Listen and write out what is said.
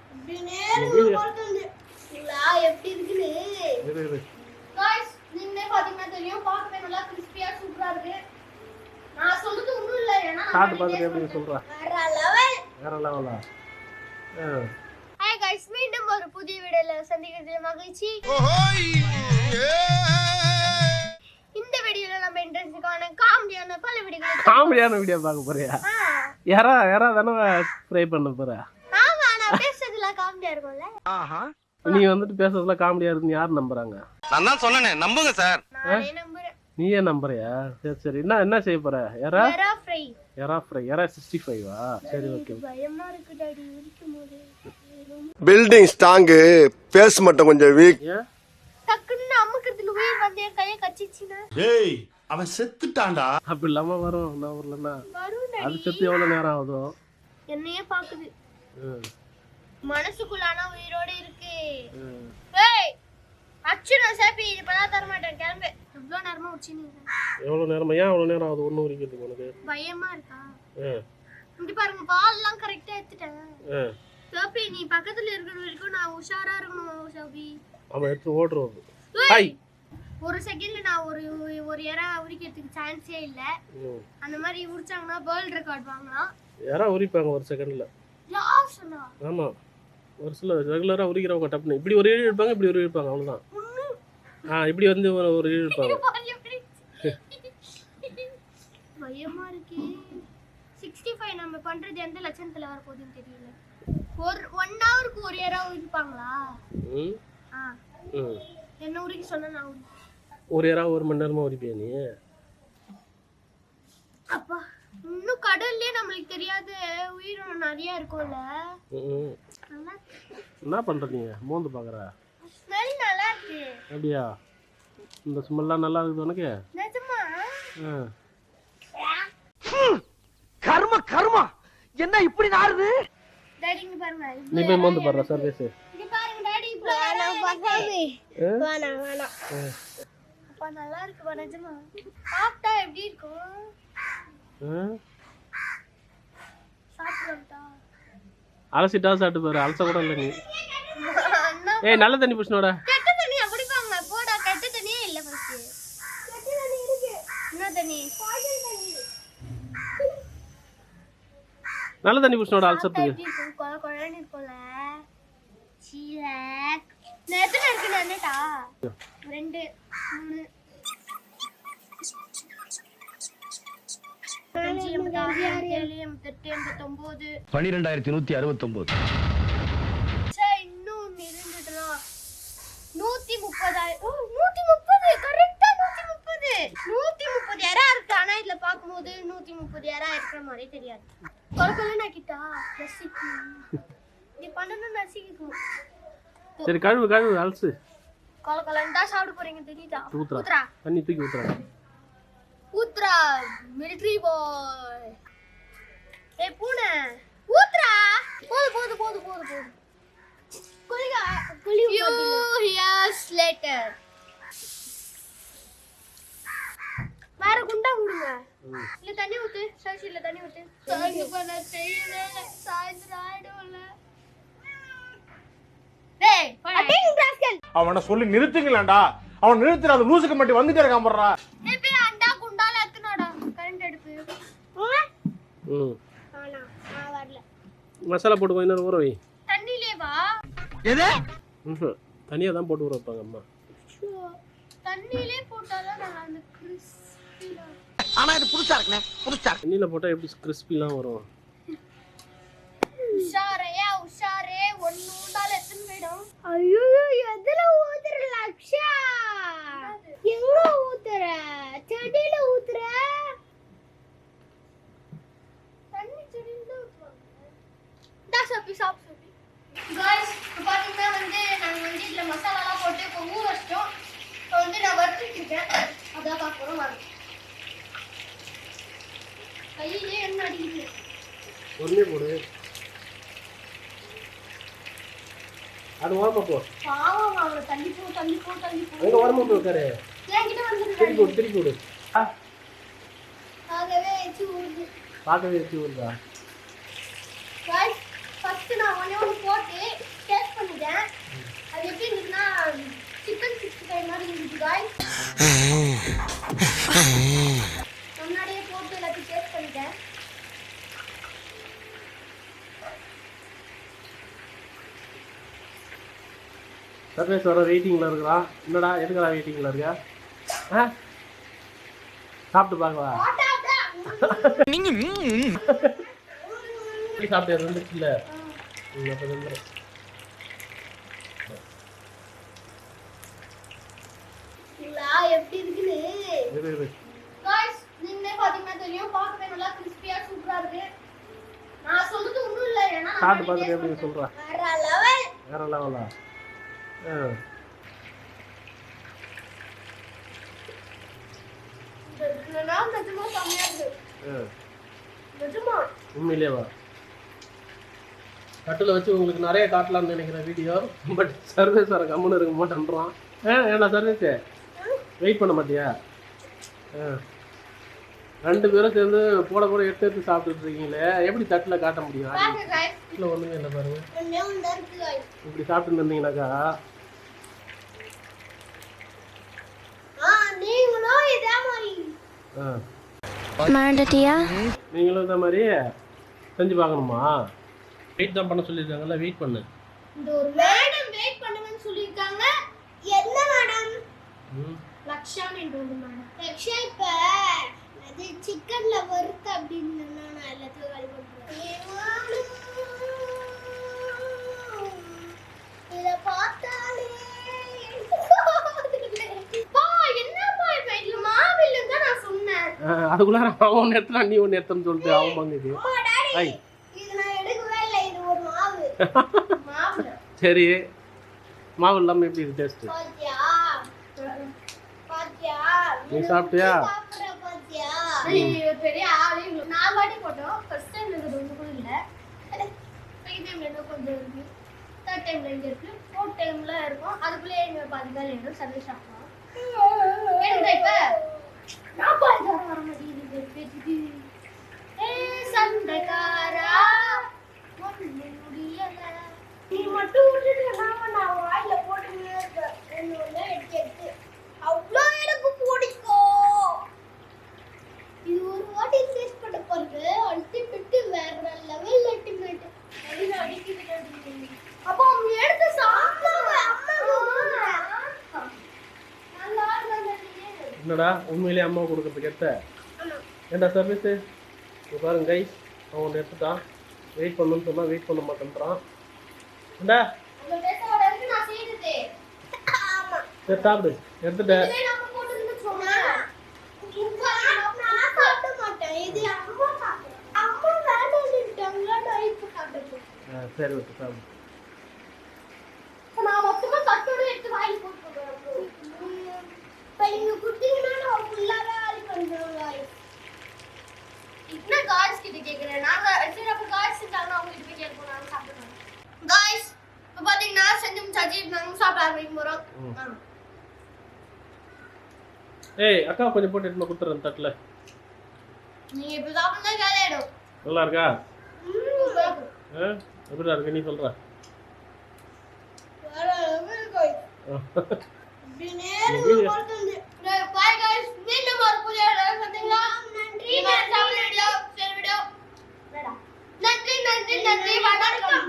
எப்படி இருக்குன்னு गाइस நீங்களே பாத்தீங்கன்னா தெரியும் பார்க்கவே நல்லா கிறிஸ்பியா சூப்பரா இருக்கு நான் சொல்றது ஒண்ணும் இல்ல ஏனா சாப்பிட்டு பார்த்துட்டு எப்படி சொல்றா வேற லெவலா ஹாய் गाइस மீண்டும் ஒரு புதிய வீடியோல சந்திக்கிறதுல மகிழ்ச்சி இந்த வீடியோல நம்ம இன்ட்ரெஸ்டிங்கான காமெடியான வீடியோ பார்க்க போறியா யாரா தான ட்ரை பண்ண போற ஆமா நான் பேசுறதுல காமெடியா இருக்கும்ல ஆஹா நீ வந்துட்டு பேசுறதுல காமெடியா இருக்குன்னு யார் நம்புறாங்க நான் தான் சொன்னேனே நம்புங்க சார் நானே நம்புறேன் நீயே நம்புறியா சரி என்ன செய்ய போற எறா ஃப்ரை எறா 65வா சரி ஓகே பயமா இருக்கு டாடி இருக்கும்போது பில்டிங் ஸ்ட்ராங் பேஸ் மட்டும் கொஞ்சம் வீக் டக்குன்னு அம்முக்குதுல உயிர் வந்து என் கையை கச்சிச்சினா டேய் அவன் செத்துட்டான்டா அப்படி இல்லாம வரும் நான் ஊர்லனா அது செத்து எவ்வளவு நேரம் ஆகுதோ என்னையே பாக்குது மனசுக்குள்ளான உயிரோட இருக்கு ஏய் அச்சுனா சாப்பி இப்பதான் தர மாட்டேன் கிளம்பு எவ்வளவு நேரமா உச்சினீங்க எவ்வளவு நேரமா ஏன் அவ்வளவு நேரம் ஆகுது ஒண்ணு உரிக்கிறதுக்கு உனக்கு பயமா இருக்கா இங்க பாருங்க பால் எல்லாம் கரெக்ட்டா எடுத்துட்டேன் சாப்பி நீ பக்கத்துல இருக்கிற வரைக்கும் நான் உஷாரா இருக்கணும் சாப்பி அவன் எடுத்து ஓடுறோம் ஹாய் ஒரு செகண்ட்ல நான் ஒரு எரா உரிக்கிறதுக்கு சான்ஸே இல்ல அந்த மாதிரி உரிச்சாங்கன்னா வேர்ல்ட் ரெக்கார்ட் வாங்கலாம் யாரா உரிப்பாங்க ஒரு செகண்ட்ல யார் சொன்னா ஆமா ஒரு சில ரெகுலரா உரிக்கிறவங்க டப்னு இப்படி ஒரு இழு எடுப்பாங்க இப்படி ஒரு இழுப்பாங்க அவ்வளவுதான் இப்படி வந்து ஒரு இழு எடுப்பாங்க பயமா இருக்கு 65 நம்ம பண்றது எந்த லட்சணத்துல வர போகுதுன்னு தெரியல ஒரு 1 ஹவருக்கு ஒரு எரா உரிப்பாங்களா என்ன உரிக்க சொன்னா நான் ஒரு எரா ஒரு மணி நேரமா உரிப்பியா நீ அப்பா இன்னும் கடல்லே நமக்கு தெரியாத உயிரினம் நிறைய இருக்கும்ல என்ன பண்ற நீ மோந்து பாக்குற ஸ்மெல் நல்லா இருக்கு அப்படியா இந்த ஸ்மெல்லாம் நல்லா இருக்குது உனக்கு நிஜமா கர்மா என்ன இப்படி நாறுது டாடி இங்க பாருங்க நீ போய் மோந்து பாரு சர்வீஸ் இங்க பாருங்க டாடி வேணாம் பசாமி வேணாம் அப்பா நல்லா இருக்கு நிஜமா சாப்பிட்டா எப்படி இருக்கும் அலசிட்டா சாப்பிட்டு பாரு அலச கூட இல்லை நீ ஏய் நல்ல தண்ணி புடிச்சனோட கெட்ட தண்ணி அப்படி பாங்க போடா கெட்ட தண்ணியே இல்ல ஃபர்ஸ்ட் கெட்ட தண்ணி இருக்கு என்ன தண்ணி பாயில் தண்ணி நல்ல தண்ணி புடிச்சனோட அலசத்துக்கு கொழன்னு இருக்கும்ல சீலக் நேத்து இருக்கு நானேடா 2 3 12169 இன்னும் இருந்துட்டா 130 கரெக்டா 130 யாரா இருக்கு ஆனா இதுல பாக்கும்போது 130 யாரா இருக்கிற மாதிரி தெரியாது கொலகொலனா கிட்டா ரசிக்கு நீ பண்ணனும் ரசிக்கும் சரி கழுவு அலசு கொலகொலண்டா சாப்பிட போறீங்க தெரியுதா ஊத்ரா தண்ணி தூக்கி ஊத்ரா மிலிட்டரி பாய் ஏய் பூனை ஊத்ரா போடு குளி ஹியர்ஸ் லேட்டர் வேற குண்டா விடுங்க இல்ல தண்ணி ஊத்து சைஸ்ல தண்ணி ஊத்து சாய்ந்து பண்ண செய்யல சாய்ந்து ஆயிடும்ல டேய் அடிங் ராஸ்கல் அவனை சொல்லி நிறுத்துங்களேன்டா அவன் நிறுத்துற அந்த லூசுக்கு மட்டும் வந்துட்டே இருக்கான் போறா ஏய் அண்டா குண்டால எத்துனடா கரண்ட் அடுப்பு ஆனா நான் வரல மசாலா போட்டு கொஞ்ச நேரம் ஊற வை தண்ணிலே வா எது தனியா தான் போட்டு ஊற வைப்பாங்க அம்மா தண்ணிலே போட்டாதான் நல்லா அந்த கிறிஸ்பியா ஆனா இது புதுசா இருக்குனே தண்ணில போட்டா எப்படி கிறிஸ்பிலாம் வரும் உஷாரே ஒன்னு உண்டால எத்தனை போய்டும் ஐயோ எதுல ஊத்துற லக்ஷா எங்க ஊத்துற செடியில ஊத்துற தண்ணி செடியில ஊத்துவாங்க சாப்பி गाइस பாத்தீங்கன்னா நாங்க இதுல மசாலா எல்லாம் போட்டு இப்போ ஊற வச்சிட்டோம் இப்போ நான் வறுத்துட்டு இருக்கேன் அதான் பாக்குறோம் வாங்க கையிலே என்ன அடிக்குது ஒண்ணே போடு அது ஓரமா போ பாவம் அவளை தள்ளி போ எங்க ஓரமா போ கரே என்கிட்ட வந்து திருப்பி போடு ஆகவே எச்சி ஊறுது பாக்கவே எச்சி ஊறுதா गाइस ஃபர்ஸ்ட் நான் ஒண்ணே போட்டு guys. முன்னாடியே போட்டு எல்லாத்தையும் டேஸ்ட் பண்ணிட்டேன். சர்வேஸ் வர வெயிட்டிங்கில் இருக்கிறா. என்னடா எதுக்குடா வெயிட்டிங்கில் இருக்கா? ஆ சாப்பிட்டு பார்க்கவா? சாப்பிட்டு இருந்துச்சு இல்லை அப்போ இருந்துடும். எப்படி இருக்குன்னு guys நீங்களே பாத்தீங்கன்னா தெரியும். பார்க்கவே நல்லா கிறிஸ்பியா சூப்பரா இருக்கு. நான் சொல்றது ஒண்ணும் இல்ல, ஏன்னா சாப்பிட்டு பார்த்துட்டு எப்படி சொல்றா? வேற லெவலா? உண்மையிலேவா? கட்டில் வச்சு உங்களுக்கு நிறைய காட்டலாம்னு நினைக்கிறேன் வீடியோ. பட் சர்வீஸ் வர கம்முன்னு இருக்க மாட்டேன்றான். ஏன்னா சர்வீஸு வெயிட் பண்ண மாட்டியா? ரெண்டு பேரும் சேர்ந்து போட போட எடுத்து சாப்பிட்டுட்டு இருக்கீங்களே, எப்படி தட்டில் காட்ட முடியும்? வீட்டில் ஒன்றுமே இல்லை பாருங்க. இப்படி சாப்பிட்டு இருந்தீங்கன்னாக்கா நீங்களும் இந்த மாதிரி செஞ்சு பார்க்கணுமா? வெயிட் தான் பண்ண சொல்லியிருக்காங்கல்ல, வெயிட் பண்ணு. இந்த ஒரு மேடம் வெயிட் பண்ணுங்கன்னு சொல்லிருக்காங்க. என்ன மேடம்? லக்ஷான்னு ஒரு மேடம். லக்ஷா இப்ப அது சிக்கன்ல வறுத்த அப்படின்னு நான் எல்லாத்தையும் காலி பண்றேன். இத பார்த்தாலே பா என்னப்பா இப்ப இதுல மாவு இல்லன்னு தான் நான் சொன்னேன். அதுக்குள்ள அவன் நேரத்துல நீ ஒன்னு நேரத்துன்னு சொல்லிட்டு அவன் பங்குது. ஐ இது நான் எடுக்கவே இல்லை, இது ஒரு மாவு. மாவு சரி, மாவு இல்லாம எப்படி இருக்கு டேஸ்ட்? பாத்தியா பாத்தியா நீ சாப்பிட்டியா? பாத்தியா நீ பெரிய ஆளே. நான் வாட்டி போட்டோம். ஃபர்ஸ்ட் டைம் எனக்கு ரொம்ப கூட இல்ல. செகண்ட் டைம்ல என்ன கொஞ்சம் இருக்கு. தேர்ட் டைம்ல இங்க இருக்கு. ஃபோர்த் டைம்ல இருக்கும். அதுக்குள்ளே எங்க பாதிக்கல என்ன சர்வீஸ் சாப்பிடுவோம். என்ன இப்ப நான் பாதிக்க வர மாட்டேங்குது பேசிட்டு. சண்டைக்காரா ஒண்ணு முடியல. நீ மட்டும் விட்டுட்டு நான் வாயில போட்டுனே இருக்கேன். என்னோட எடுத்து அவ்வளோ எனக்கு பிடிக்கும். இது ஒரு வாட்டி டேஸ்ட் பண்ண பாருங்க. அல்டிமேட் வேற லெவல் அல்டிமேட். அது அடிக்குது. அப்போ அவங்க எடுத்து சாப்பிடுங்க. நல்லா இருந்தது. என்னடா உண்மையிலேயே அம்மா கொடுக்கறதுக்கு எடுத்த? ஏன்டா சர்வீஸு இப்போ பாருங்க கைஸ், அவன் எடுத்துட்டான். வெயிட் பண்ணணும்னு சொன்னால் வெயிட் பண்ண மாட்டேன்றான். ஏண்டா சரி சாப்பிடு. எடுத்துட்டேன். சரி ஓகே சாப்பிடு. ஏய் அக்கா கொஞ்சம் போட்டு எடுத்து கொடுத்துறேன் தட்டில். நீங்க இப்ப சாப்பிட்டா காலியாயிடும். நல்லா இருக்கா? எப்படிடா இருக்கு நீ சொல்ற? நன்றி நன்றி நன்றி வணக்கம்.